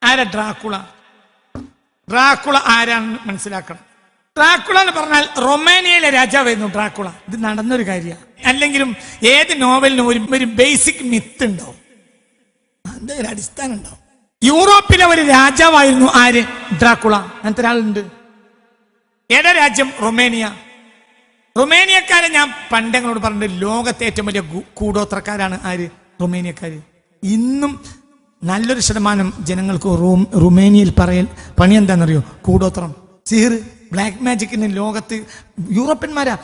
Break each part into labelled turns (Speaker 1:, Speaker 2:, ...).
Speaker 1: ആരാ Dracula? Dracula ആരാണെന്ന് മനസ്സിലാക്കണം. ഡ്രാക്കുള എന്ന് പറഞ്ഞാൽ റൊമാനിയയിലെ രാജാവായിരുന്നു ഡ്രാക്കുള. ഇത് നടന്നൊരു കാര്യമാണ്. അല്ലെങ്കിലും ഏത് നോവലിനും ഒരു ബേസിക് മിത്ത് ഉണ്ടാവും, അതിന്റെ ഒരു അടിസ്ഥാനം ഉണ്ടാവും. യൂറോപ്പിലെ ഒരു രാജാവായിരുന്നു ആര്? ഡ്രാക്കുള. അങ്ങനത്തെ ഒരാളുണ്ട്. ഏതാ രാജ്യം? റൊമേനിയ. റൊമേനിയക്കാരെ ഞാൻ പണ്ടങ്ങളോട് പറഞ്ഞിട്ട് ലോകത്തെ ഏറ്റവും വലിയ കൂടോത്രക്കാരാണ് ആര്? റൊമേനിയക്കാര്. ഇന്നും നല്ലൊരു ശതമാനം ജനങ്ങൾക്ക് റുമേനിയയിൽ പണി എന്താണെന്നറിയോ? കൂടോത്രം, സിഹിർ, ബ്ലാക്ക് മാജിക്കിന് ലോകത്ത് യൂറോപ്യന്മാരാ.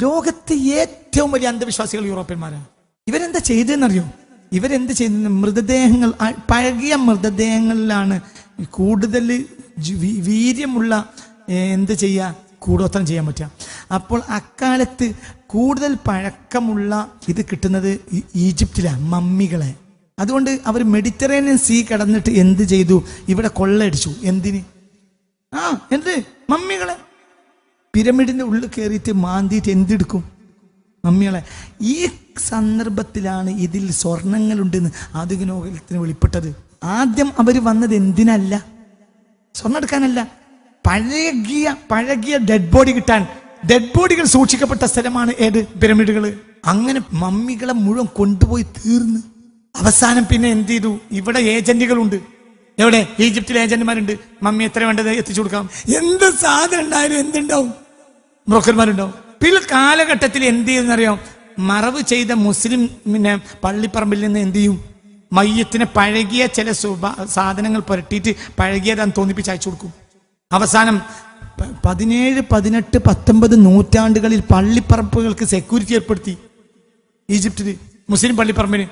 Speaker 1: ലോകത്ത് ഏറ്റവും വലിയ അന്ധവിശ്വാസികൾ യൂറോപ്യന്മാരാ. ഇവരെന്താ ചെയ്തതെന്നറിയോ? ഇവരെന്ത് ചെയ്ത മൃതദേഹങ്ങൾ, പഴകിയ മൃതദേഹങ്ങളിലാണ് കൂടുതൽ വീര്യമുള്ള എന്ത് ചെയ്യുക, കൂടോത്രം ചെയ്യാൻ പറ്റുക. അപ്പോൾ അക്കാലത്ത് കൂടുതൽ പഴക്കമുള്ള ഇത് കിട്ടുന്നത് ഈജിപ്തിലാണ്, മമ്മികളെ. അതുകൊണ്ട് അവർ മെഡിറ്ററേനിയൻ സീ കടന്നിട്ട് എന്ത് ചെയ്തു? ഇവിടെ കൊള്ളയടിച്ചു. എന്തിന്? എന്ത്? മമ്മികളെ. പിരമിഡിന്റെ ഉള്ളിൽ കയറിയിട്ട് മാന്തിയിട്ട് എന്തെടുക്കും? മമ്മികളെ. ഈ സന്ദർഭത്തിലാണ് ഇതിൽ സ്വർണങ്ങളുണ്ടെന്ന് ആധുനിക ലോകത്തിന് വെളിപ്പെട്ടത്. ആദ്യം അവർ വന്നത് എന്തിനല്ല? സ്വർണ്ണം എടുക്കാനല്ല, പഴകിയ ഡെഡ് ബോഡി കിട്ടാൻ. ഡെഡ് ബോഡികൾ സൂക്ഷിക്കപ്പെട്ട സ്ഥലമാണ് ഏത്? പിരമിഡുകൾ. അങ്ങനെ മമ്മികളെ മുഴുവൻ കൊണ്ടുപോയി തീർന്ന് അവസാനം പിന്നെ എന്ത് ചെയ്തു? ഇവിടെ ഏജന്റുകളുണ്ട്. എവിടെ? ഈജിപ്തിലെ ഏജന്റുമാരുണ്ട്. മമ്മി എത്ര വേണ്ടത് എത്തിച്ചു കൊടുക്കാം. എന്ത് സാധനം ഉണ്ടായാലും എന്തുണ്ടാവും? ബ്രോക്കർമാരുണ്ടാവും. പിന്നെ കാലഘട്ടത്തിൽ എന്ത് ചെയ്യുന്നറിയാം? മറവ് ചെയ്ത മുസ്ലിം പള്ളിപ്പറമ്പിൽ നിന്ന് എന്ത് ചെയ്യും? മയ്യത്തിനെ പഴകിയ ചില സാധനങ്ങൾ പുരട്ടിയിട്ട് പഴകിയതാന്ന് തോന്നിപ്പിച്ച് അയച്ചു കൊടുക്കും. അവസാനം 17, 18, 19 നൂറ്റാണ്ടുകളിൽ പള്ളിപ്പറമ്പുകൾക്ക് സെക്യൂരിറ്റി ഏർപ്പെടുത്തി ഈജിപ്തില്. മുസ്ലിം പള്ളിപ്പറമ്പിന്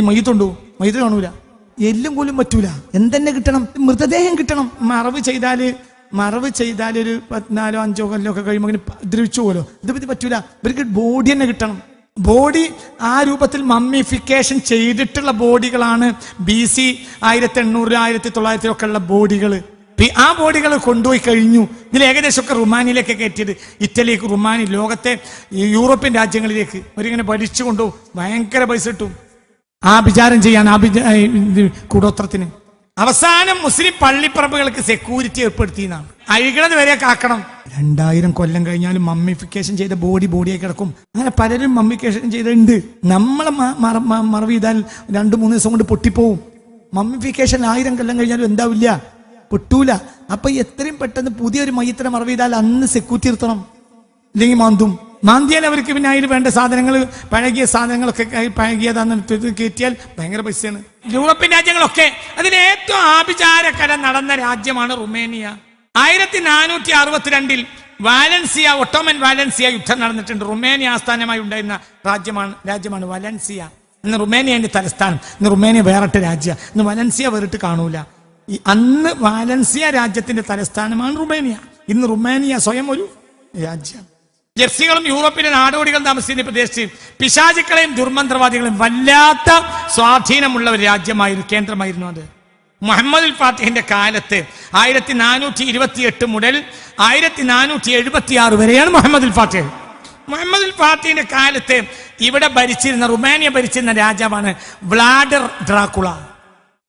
Speaker 1: മയ്യത്തുണ്ടോ? മയ്യത്ത് കാണൂല, എല്ലും പോലും പറ്റൂല. എന്തെന്നെ കിട്ടണം? മൃതദേഹം കിട്ടണം. മറവ് ചെയ്താൽ ഒരു 4, 5 കൊല്ലമൊക്കെ കഴിയുമ്പോൾ ഇങ്ങനെ ദ്രവിച്ചു പോലോ. ഇത് പറ്റൂല. ഇവർക്ക് ബോഡി തന്നെ കിട്ടണം. ബോഡി ആ രൂപത്തിൽ മമ്മിഫിക്കേഷൻ ചെയ്തിട്ടുള്ള ബോഡികളാണ് BC 1800, 1900 ഒക്കെ ഉള്ള ബോഡികൾ. ആ ബോഡികൾ കൊണ്ടുപോയി കഴിഞ്ഞു. ഇതിൽ ഏകദേശമൊക്കെ റുമാനിയിലേക്ക് കയറ്റിയത്. ഇറ്റലിക്ക്, റുമാനി, ലോകത്തെ യൂറോപ്യൻ രാജ്യങ്ങളിലേക്ക് അവരിങ്ങനെ ഭരിച്ചു കൊണ്ടുപോകും. ഭയങ്കര പൈസ കിട്ടും വിചാരം ചെയ്യാൻ, കൂടോത്രത്തിന്. അവസാനം മുസ്ലിം പള്ളിപ്പറമ്പുകൾക്ക് സെക്യൂരിറ്റി ഏർപ്പെടുത്തിയെന്നാണ്. അഴുകണത് വരെ കാക്കണം. 2000 കൊല്ലം കഴിഞ്ഞാലും മമ്മിഫിക്കേഷൻ ചെയ്ത ബോഡിയായി കിടക്കും. അങ്ങനെ പലരും മമ്മിഫിക്കേഷൻ ചെയ്തിട്ടുണ്ട്. നമ്മളെ മറവ് ചെയ്താൽ 2-3 ദിവസം കൊണ്ട് പൊട്ടിപ്പോവും. മമ്മിഫിക്കേഷൻ 1000 കൊല്ലം കഴിഞ്ഞാലും എന്താവില്ല, പൊട്ടൂല. അപ്പൊ എത്രയും പെട്ടെന്ന് പുതിയൊരു മയ്യത്തിനെ മറവ് ചെയ്താൽ അന്ന് സെക്യൂരിറ്റി നിർത്തണം, ഇല്ലെങ്കിൽ മാന്തിയാൽ അവർക്ക് പിന്നെ അതിൽ വേണ്ട സാധനങ്ങൾ, പഴകിയ സാധനങ്ങളൊക്കെ പഴകിയതാന്ന് കയറ്റിയാൽ ഭയങ്കര പൈസയാണ്. യൂറോപ്യൻ രാജ്യങ്ങളൊക്കെ അതിൽ ഏറ്റവും ആഭിചാരക്കര നടന്ന രാജ്യമാണ് റുമേനിയ. 1462 വാലൻസിയ, ഒട്ടോമൻ വാലൻസിയ യുദ്ധം നടന്നിട്ടുണ്ട്. റുമേനിയ ആസ്ഥാനമായി ഉണ്ടായിരുന്ന രാജ്യമാണ് വാലൻസിയ. ഇന്ന് റുമേനിയന്റെ തലസ്ഥാനം. ഇന്ന് റുമേനിയ വേറിട്ട രാജ്യം. ഇന്ന് വാലൻസിയ വേറിട്ട് കാണൂല. അന്ന് വാലൻസിയ രാജ്യത്തിന്റെ തലസ്ഥാനമാണ് റുമേനിയ. ഇന്ന് റുമേനിയ സ്വയം ഒരു രാജ്യമാണ്. ജെർസികളും യൂറോപ്പിലെ നാടോടികൾ താമസിക്കുന്ന പ്രദേശത്ത് പിശാചുക്കളെയും ദുർമന്ത്രവാദികളെയും വല്ലാത്ത സ്വാധീനമുള്ള ഒരു രാജ്യമായിരുന്നു, കേന്ദ്രമായിരുന്നു അത്. മുഹമ്മദുൽ ഫാത്തിഹിന്റെ കാലത്ത് 1428 മുതൽ 1476 വരെയാണ് മുഹമ്മദുൽ ഫാത്തിഹ്. മുഹമ്മദുൽ ഫാത്തിഹിന്റെ കാലത്ത് ഇവിടെ റുമാനിയ ഭരിച്ചിരുന്ന രാജാവാണ് വ്ളാഡർ ഡ്രാക്കുള.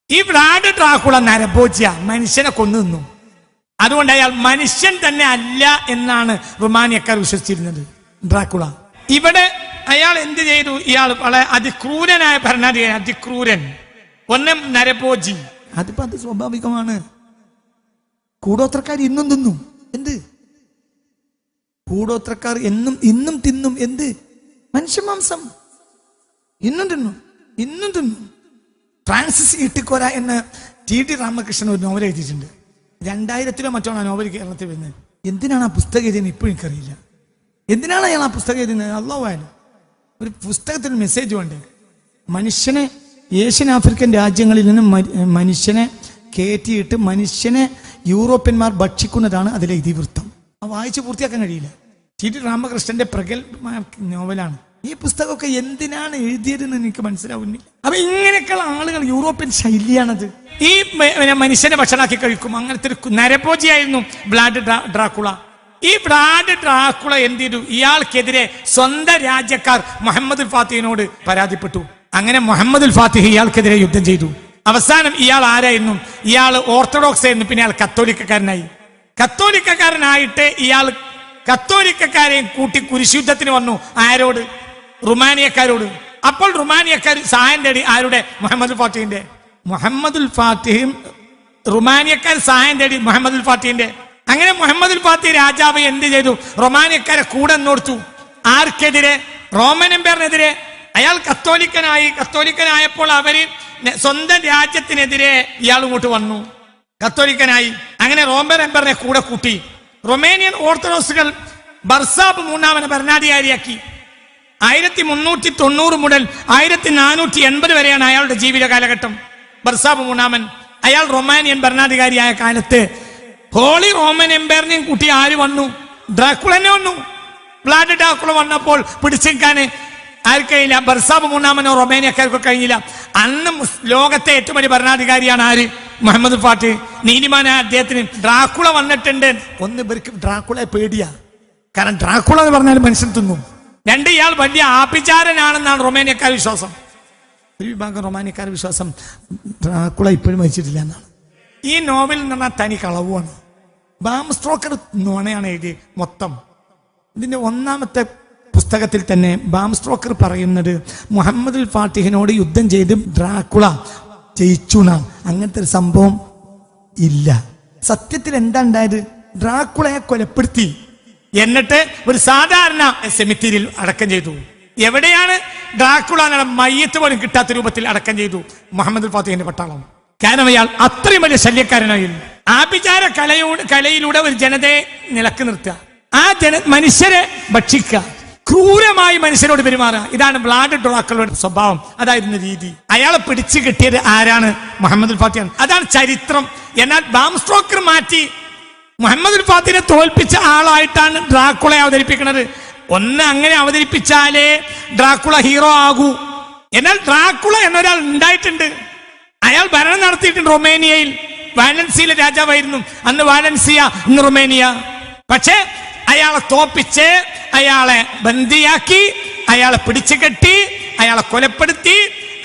Speaker 1: ഈ വ്ളാഡർ ഡ്രാക്കുള നരഭോജ്യ, മനുഷ്യനെ കൊന്നു തിന്നു. അതുകൊണ്ട് അയാൾ മനുഷ്യൻ തന്നെ അല്ല എന്നാണ് റുമാനിയക്കാർ വിശ്വസിച്ചിരുന്നത്. ഡ്രാക്കുള ഇവിടെ അയാൾ എന്ത് ചെയ്തു? ഇയാൾ വളരെ അതിക്രൂരനായ ഭരണാധികാരി, അതിക്രൂരൻ, നരഭോജി. അത് സ്വാഭാവികമാണ്. കൂടോത്രക്കാർ ഇന്നും തിന്നും. എന്ത്? കൂടോത്രക്കാർ ഇന്നും തിന്നും. എന്ത്? മനുഷ്യമാംസം ഇന്നും തിന്നും. ഫ്രാൻസിസ് ഇട്ടിക്കോര എന്ന് T.T. രാമകൃഷ്ണൻ ഒരു നോവൽ എഴുതിയിട്ടുണ്ട്. 2000 മറ്റോണ നോവൽ കേരളത്തിൽ വരുന്നത്. എന്തിനാണ് ആ പുസ്തകം എഴുതിയെന്ന് ഇപ്പോഴും എനിക്കറിയില്ല. എന്തിനാണ് അയാൾ ആ പുസ്തകം എഴുതുന്നത്? അള്ളാഹുവായാലും ഒരു പുസ്തകത്തിന് മെസ്സേജ് വേണ്ടേ? മനുഷ്യനെ ഏഷ്യൻ ആഫ്രിക്കൻ രാജ്യങ്ങളിൽ നിന്നും മനുഷ്യനെ കയറ്റിയിട്ട് മനുഷ്യനെ യൂറോപ്യന്മാർ ഭക്ഷിക്കുന്നതാണ് അതിലെ ഇതിവൃത്തം. വായിച്ച് പൂർത്തിയാക്കാൻ കഴിയില്ല. T.T. രാമകൃഷ്ണന്റെ പ്രഗത്ഭമായ നോവലാണ്. ഈ പുസ്തകമൊക്കെ എന്തിനാണ് എഴുതിയതെന്ന് എനിക്ക് മനസ്സിലാവുന്നില്ല. അപ്പൊ ഇങ്ങനെയൊക്കെയുള്ള ആളുകൾ, യൂറോപ്യൻ ശൈലിയാണത്. ഈ മനുഷ്യനെ ഭക്ഷണമാക്കി കഴിക്കും. അങ്ങനത്തെ ഒരു നരഭോജിയായിരുന്നു വ്ളാഡ് ഡ്രാക്കുള. ഈ വ്ളാഡ് ഡ്രാക്കുള എന്ത് ചെയ്തു? ഇയാൾക്കെതിരെ സ്വന്തം രാജ്യക്കാർ മുഹമ്മദുൽ ഫാത്തിഹിനോട് പരാതിപ്പെട്ടു. അങ്ങനെ മുഹമ്മദുൽ ഫാത്തിഹ് ഇയാൾക്കെതിരെ യുദ്ധം ചെയ്തു. അവസാനം ഇയാൾ ആരായിരുന്നു? ഇയാൾ ഓർത്തഡോക്സ് ആയിരുന്നു. പിന്നെ അയാൾ കത്തോലിക്കക്കാരനായി. കത്തോലിക്കക്കാരനായിട്ട് ഇയാൾ കത്തോലിക്കക്കാരെയും കൂട്ടി കുരിശുദ്ധത്തിന് വന്നു. ആരോട്? റുമാനിയക്കാരോട്. അപ്പോൾ റുമാനിയക്കാർ സഹായം തേടി. ആരുടെ? മുഹമ്മദുൽ ഫാത്തിഹിന്റെ. മുഹമ്മദുൽ ഫാത്തിഹും റുമാനിയക്കാർ സഹായം തേടി മുഹമ്മദുൽ ഫാത്തിഹിന്റെ. അങ്ങനെ മുഹമ്മദുൽ ഫാത്തിഹ് രാജാവ് എന്ത് ചെയ്തു? റൊമാനിയക്കാരെ കൂടെ നോർത്തു. ആർക്കെതിരെ? റോമൻ എംപയറിനെതിരെ. അയാൾ കത്തോലിക്കനായപ്പോൾ അവര് സ്വന്തം രാജ്യത്തിനെതിരെ ഇയാൾ ഇങ്ങോട്ട് വന്നു, കത്തോലിക്കനായി. അങ്ങനെ റോമൻ എംപയറിനെ കൂടെ കൂട്ടി. റൊമേനിയൻ ഓർത്തഡോക്സുകൾ ബർസാബ് മൂന്നാമനെ ഭരണാധികാരിയാക്കി. 1390 മുതൽ 1480 വരെയാണ് അയാളുടെ ജീവിത കാലഘട്ടം. ബർസാബ് മൂന്നാമൻ അയാൾ റൊമാനിയൻ ഭരണാധികാരിയായ കാലത്ത് ഹോളി റോമൻ എംപയറിനെയും കൂട്ടി ആര് വന്നു? ഡ്രാക്കുളനെ വന്നു. വ്ലാഡ് ഡ്രാക്കുള വന്നപ്പോൾ പിടിച്ചെടുക്കാൻ ആർക്കഴിയില്ല. ബർസാബ് മൂന്നാമനോ റൊമേനിയക്കാർക്കോ കഴിഞ്ഞില്ല. അന്ന് ലോകത്തെ ഏറ്റവും വലിയ ഭരണാധികാരിയാണ് ആര്? മുഹമ്മദ് ഫാത്തിഹ്. നീതിമാനായ അദ്ദേഹത്തിന് ഡ്രാക്കുള വന്നിട്ടുണ്ട്. ഒന്ന് ഇവർക്ക് ഡ്രാക്കുളയെ പേടിയാ. കാരണം ഡ്രാക്കുള എന്ന് പറഞ്ഞാൽ മനുഷ്യൻ തിന്നും. രണ്ട്, ഇയാൾ വലിയ ആഭിചാരനാണെന്നാണ് റൊമേനിയക്കാർ വിശ്വാസം. ഒരു വിഭാഗം റൊമാനിയക്കാരുടെ വിശ്വാസം ഡ്രാക്കുള ഇപ്പോഴും മരിച്ചിട്ടില്ല എന്നാണ്. ഈ നോവൽ എന്ന് പറഞ്ഞാൽ തനി കളവുമാണ്. ബാം സ്റ്റോക്കർ നുണയാണ് എഴുതി മൊത്തം. ഇതിന്റെ ഒന്നാമത്തെ പുസ്തകത്തിൽ തന്നെ ബാം സ്റ്റോക്കർ പറയുന്നത് മുഹമ്മദുൽ ഫാത്തിഹിനോട് യുദ്ധം ചെയ്ത് ഡ്രാക്കുള ജയിച്ചു എന്നാണ്. അങ്ങനത്തെ ഒരു സംഭവം ഇല്ല. സത്യത്തിൽ എന്താ ഉണ്ടായത്? ഡ്രാക്കുളയെ കൊലപ്പെടുത്തി, എന്നിട്ട് ഒരു സാധാരണ സെമിത്തേരിയിൽ അടക്കം ചെയ്തു. എവിടെയാണ്? ഡ്രാക്കുള മയ്യത്ത് പോലും കിട്ടാത്ത രൂപത്തിൽ അടക്കം ചെയ്തു മുഹമ്മദുൽ ഫാത്തിഹിന്റെ പട്ടാളം. കാരണം അയാൾ അത്രയും വലിയ ശല്യക്കാരനായിരുന്നു. ആഭിചാര കലയിലൂടെ ഒരു ജനതയെ നിലക്ക് നിർത്തുക, ആ മനുഷ്യരെ ഭക്ഷിക്കുക, ക്രൂരമായി മനുഷ്യരോട് പെരുമാറുക. ഇതാണ് വ്ലാഡ് ഡ്രാക്കുളയുടെ സ്വഭാവം. അതായിരുന്നു രീതി. അയാളെ പിടിച്ചു കിട്ടിയത് ആരാണ്? മുഹമ്മദുൽ ഫാത്തിഹാണ്. അതാണ് ചരിത്രം. എന്നാൽ ബാം സ്റ്റോക്കർ മാറ്റി മുഹമ്മദുൽ ഫാത്തിഹിനെ തോൽപ്പിച്ച ആളായിട്ടാണ് ഡ്രാക്കുളയെ അവതരിപ്പിക്കുന്നത്. ഒന്ന് അങ്ങനെ അവതരിപ്പിച്ചാലേ ഡ്രാക്കുള ഹീറോ ആകൂ. എന്നാൽ ഡ്രാക്കുള എന്നൊരാൾ ഉണ്ടായിട്ടുണ്ട്. അയാൾ ഭരണം നടത്തിയിട്ടുണ്ട് റൊമേനിയയിൽ. വാലൻസിയയിലെ രാജാവായിരുന്നു. അന്ന് വാലൻസിയ, ഇന്ന് റൊമേനിയ. പക്ഷേ അയാളെ തോപ്പിച്ച് അയാളെ ബന്ദിയാക്കി, അയാളെ പിടിച്ചു കെട്ടി, അയാളെ കൊലപ്പെടുത്തി.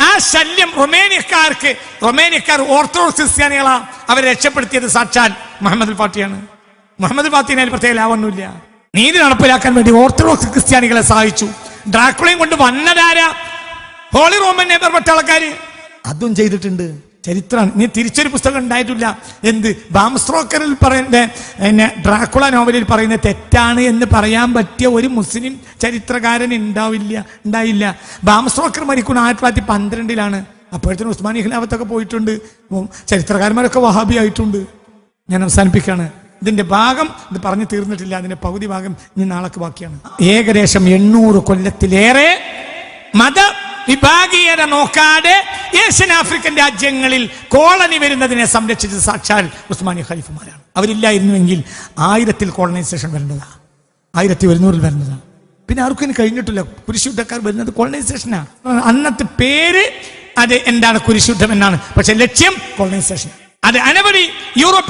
Speaker 1: ആ ശല്യം റൊമേനിയക്കാർ ഓർത്തഡോക്സ് ക്രിസ്ത്യാനികളാ അവരെ രക്ഷപ്പെടുത്തിയത് സാക്ഷാൽ മുഹമ്മദുൽ ഫാത്തിഹാണ്. മുഹമ്മദുൽ ഫാത്തിഹിന് അതിൽ പ്രത്യേക ലാഭമൊന്നുമില്ല. നീതി നടപ്പിലാക്കാൻ വേണ്ടി ഓർത്തഡോക്സ് ക്രിസ്ത്യാനികളെ സഹായിച്ചു. ഡ്രാക്കുളയും കൊണ്ട് വന്നതാരാ? ഹോളി റോമൻ എംപയർ പട്ടാളക്കാര്. അതും ചെയ്തിട്ടുണ്ട്. ചരിത്രമാണ്. നീ തിരിച്ചൊരു പുസ്തകം ഉണ്ടായിട്ടില്ല. എന്ത്? ബാം സ്റ്റോക്കറിൽ പറയുന്ന ഡ്രാക്കുള നോവലിൽ പറയുന്നത് തെറ്റാണ് എന്ന് പറയാൻ പറ്റിയ ഒരു മുസ്ലിം ചരിത്രകാരൻ ഉണ്ടായില്ല. ബാം സ്റ്റോക്കർ മരിക്കുന്ന 1912 അപ്പോഴത്തേനും ഉസ്മാനി ഖിലാഫത്തൊക്കെ പോയിട്ടുണ്ട്. ചരിത്രകാരന്മാരൊക്കെ വഹാബി ആയിട്ടുണ്ട്. ഞാൻ അവസാനിപ്പിക്കുകയാണ്. ഇതിന്റെ ഭാഗം ഇത് പറഞ്ഞു തീർന്നിട്ടില്ല. അതിന്റെ പകുതി ഭാഗം ഇനി നാളേക്ക് ബാക്കിയാണ്. ഏകദേശം 800 കൊല്ലത്തിലേറെ മത വിഭാഗീയത നോക്കാതെ ഏഷ്യൻ ആഫ്രിക്കൻ രാജ്യങ്ങളിൽ കോളനി വരുന്നതിനെ സംരക്ഷിച്ചത് സാക്ഷാൽ ഉസ്മാനി ഖലീഫമാരാണ്. അവരില്ലായിരുന്നുവെങ്കിൽ 1000 കോളനൈസേഷൻ വരേണ്ടതാണ്, 1100 വരേണ്ടതാണ്. പിന്നെ ആർക്കും കഴിഞ്ഞിട്ടില്ല. കുരിശുദ്ധക്കാർ വരുന്നത് കോളനൈസേഷനാണ്. അന്നത്തെ പേര് അത് എന്താണ്? കുരിശുദ്ധം എന്നാണ്. പക്ഷെ ലക്ഷ്യം കോളനൈസേഷൻ. അത് അനവധി യൂറോപ്യൻ